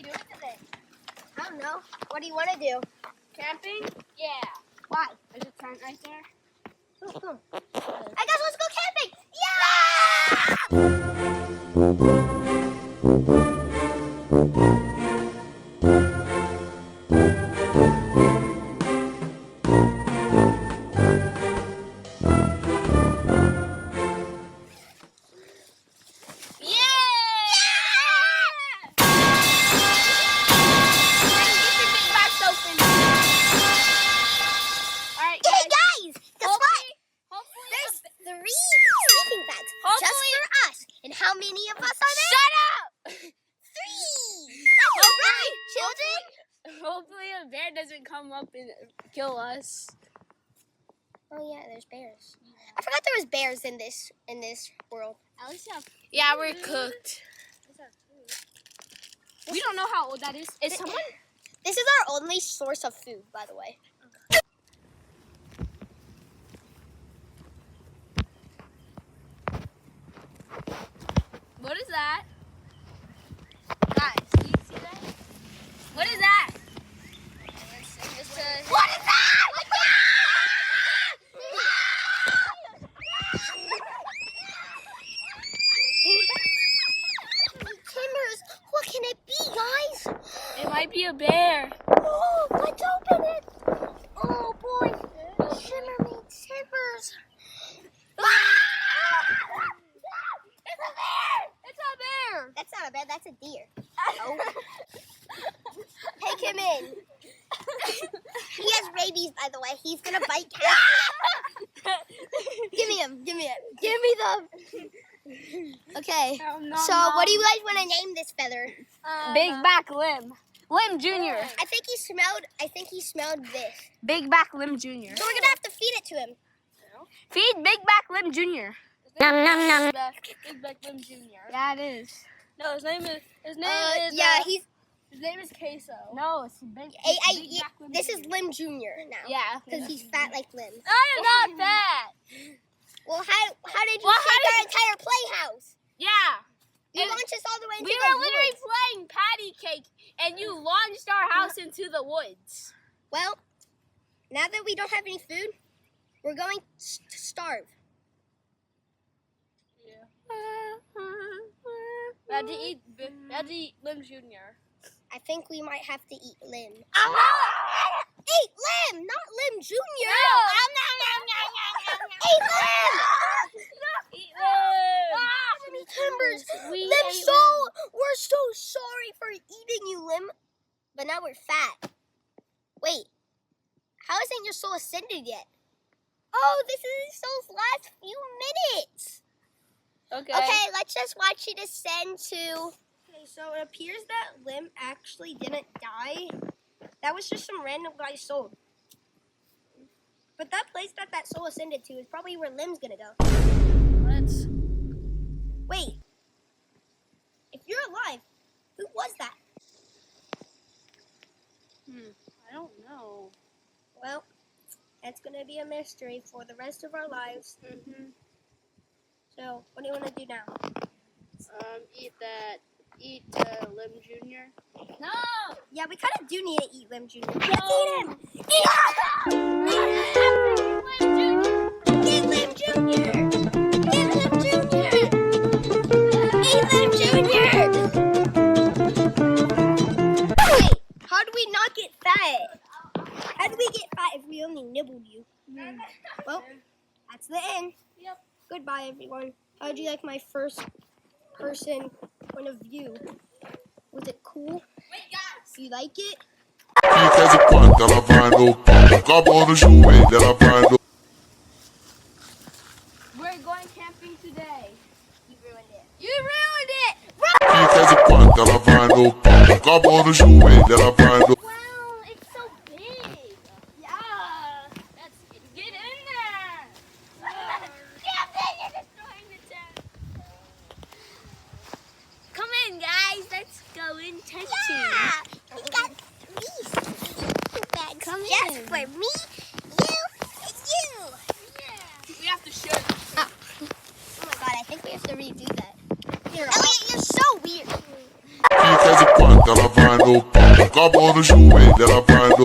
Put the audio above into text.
we doing today? I don't know. What do you want to do? Camping? Yeah. Why? There's a tent right there. I guess let's go camping. How many of us are there? Shut up! 3! That's right, children! Hopefully a bear doesn't come up and kill us. Oh yeah, there's bears. I forgot there was bears in this world. At least have food. Yeah, we're cooked. We don't know how old that is. Is someone? This is our only source of food, by the way. What is that? Guys, do you see that? What is that? What is that? Timbers, what can it be, guys? It might be a bear. Oh, let's open it. Oh boy, Shimmer meets Timbers. That's not a bear, that's a deer. Oh. Take him in. He has rabies, by the way. He's gonna bite Cassie. Give me him. Give me them. Okay. So, what do you guys want to name this feather? Big back limb. Limb Junior. I think he smelled this. Big back limb Junior. So we're gonna have to feed it to him. Feed Big back limb Junior. Nom nom nom. Big back limb Junior. Yeah, it is. No, his name is. His name is Queso. No, it's Big. This is Lim Junior now. Yeah, because he's fat like Lim. I am not fat. Well, how did you take our entire playhouse? Yeah. You launched us all the way into the woods. We were literally playing patty cake, and you launched our house into the woods. Well, now that we don't have any food, we're going to starve. Yeah. We had to eat Lim Junior. I think we might have to eat Lim. Eat Lim, not Lim Junior. Eat Lim. Eat Lim. Timbers. We're so sorry for eating you, Lim. But now we're fat. Wait, how isn't your soul ascended yet? Oh, this is his soul's last few minutes. Okay, let's just watch it ascend to... Okay, so it appears that Lim actually didn't die. That was just some random guy's soul. But that place that soul ascended to is probably where Lim's gonna go. Let's... Wait. If you're alive, who was that? I don't know. Well, that's gonna be a mystery for the rest of our lives. So, what do you want to do now? Eat Lim Junior. No! Yeah, we kind of do need to eat Lim Junior. Let's eat him! Eat Lim Junior! Eat Lim Junior! Eat Lim Junior! Wait, how do we not get fat? How do we get fat if we only nibbled you? Well, that's the end. Yep. Goodbye, everyone. How did you like my first person point of view? Was it cool? Wait, guys. You like it? We're going camping today. You ruined it. You ruined it! Wow, it's so big. Yeah. Get in there. You're destroying the tent. Come in, guys. Let's go in tenting. Yeah! We got 3 bags Come just in. for me, you, and you. Yeah. We have to show you. Oh my god, I think we have to redo that. Elliot, you're so weird. find no pop. Come on the shoe, that I find no